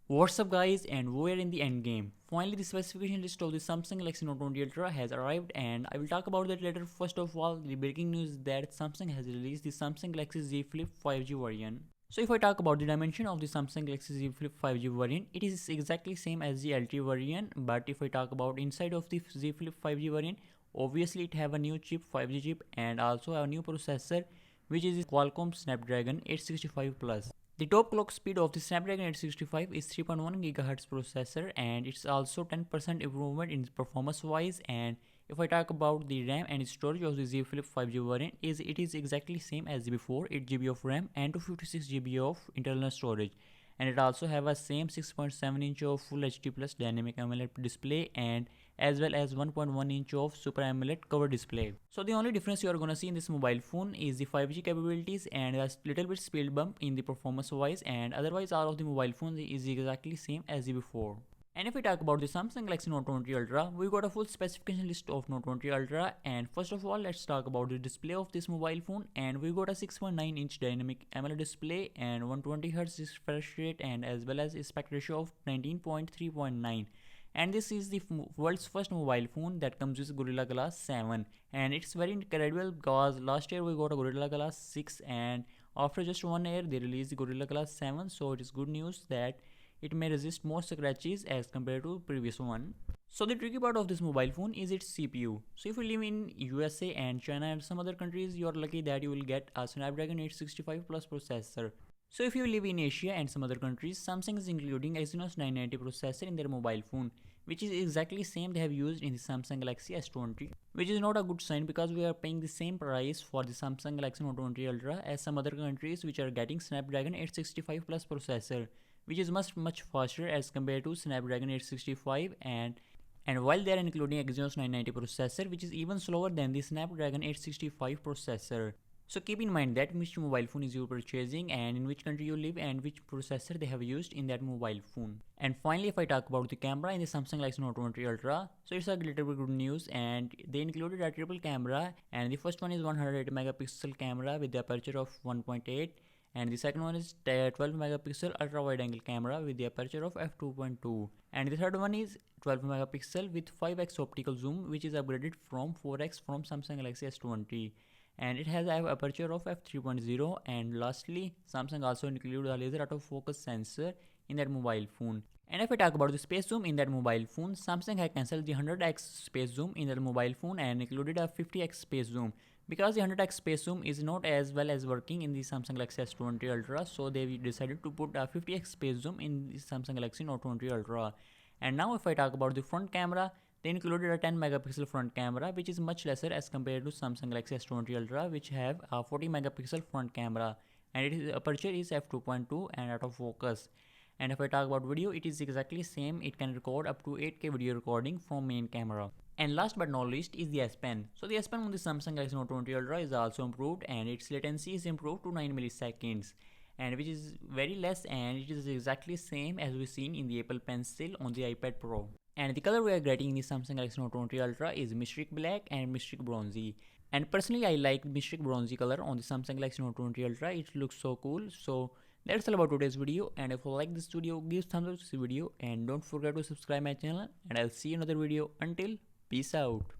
What's up guys, and we're in the Endgame. Finally the specification list of the Samsung Galaxy Note 20 Ultra has arrived and I will talk about that later. First of all, the breaking news is that Samsung has released the Samsung Galaxy Z Flip 5G variant. So if I talk about the dimension of the Samsung Galaxy Z Flip 5G variant, it is exactly same as the LT variant, but if I talk about inside of the Z Flip 5G variant, obviously it have a new chip, 5G chip, and also a new processor which is the Qualcomm Snapdragon 865 Plus. The top clock speed of the Snapdragon 865 is 3.1 GHz processor and it's also 10% improvement in performance wise. And if I talk about the RAM and storage of the Z Flip 5G variant, it is exactly same as before, 8 GB of RAM and 256 GB of internal storage. And it also have a same 6.7 inch of Full HD Plus Dynamic AMOLED display and as well as 1.1 inch of Super AMOLED cover display. So the only difference you are gonna see in this mobile phone is the 5G capabilities and a little bit speed bump in the performance wise, and otherwise all of the mobile phones is exactly same as the before. And if we talk about the Samsung Galaxy Note 20 Ultra, we got a full specification list of Note 20 Ultra. And first of all, let's talk about the display of this mobile phone. And we got a 6.9-inch dynamic AMOLED display and 120Hz refresh rate and as well as aspect ratio of 19.3.9. And this is the world's first mobile phone that comes with Gorilla Glass 7, and it's very incredible because last year we got a Gorilla Glass 6 and after just 1 year they released the Gorilla Glass 7. So it is good news that it may resist more scratches as compared to previous one. So the tricky part of this mobile phone is its CPU. So if you live in USA and China and some other countries, you are lucky that you will get a Snapdragon 865 Plus processor. So if you live in Asia and some other countries, Samsung is including Exynos 990 processor in their mobile phone, which is exactly same they have used in the Samsung Galaxy S20, which is not a good sign because we are paying the same price for the Samsung Galaxy Note 20 Ultra as some other countries which are getting Snapdragon 865 Plus processor, which is much faster as compared to Snapdragon 865, and while they are including Exynos 990 processor, which is even slower than the Snapdragon 865 processor. So keep in mind that which mobile phone is you purchasing and in which country you live and which processor they have used in that mobile phone. And finally, if I talk about the camera in the Samsung Galaxy Note 20 Ultra, so it's a little bit good news and they included a triple camera, and the first one is 108 megapixel camera with the aperture of 1.8, and the second one is 12 megapixel ultra wide angle camera with the aperture of f2.2, and the third one is 12 megapixel with 5x optical zoom, which is upgraded from 4x from Samsung Galaxy S20, and it has an aperture of f3.0. And lastly, Samsung also includes a laser autofocus sensor in that mobile phone. And if I talk about the space zoom in that mobile phone, Samsung has cancelled the 100x space zoom in that mobile phone and included a 50x space zoom because the 100x space zoom is not as well as working in the Samsung Galaxy S20 Ultra, so they decided to put a 50x space zoom in the Samsung Galaxy Note 20 Ultra. And now if I talk about the front camera, they included a 10 megapixel front camera, which is much lesser as compared to Samsung Galaxy S20 Ultra, which have a 40 megapixel front camera, and its aperture is f2.2 and autofocus. And if I talk about video, it is exactly same. It can record up to 8K video recording from main camera. And last but not least is the S Pen. So the S Pen on the Samsung Galaxy Note 20 Ultra is also improved and its latency is improved to 9 milliseconds, and which is very less, and it is exactly same as we seen in the Apple Pencil on the iPad Pro. And the color we are getting in the Samsung Galaxy Note 20 Ultra is Mystic Black and Mystic Bronzy. And personally, I like Mystic Bronzy color on the Samsung Galaxy Note 20 Ultra. It looks so cool. So that's all about today's video. And if you like this video, give thumbs up to this video and don't forget to subscribe my channel. And I'll see you in another video. Until peace out.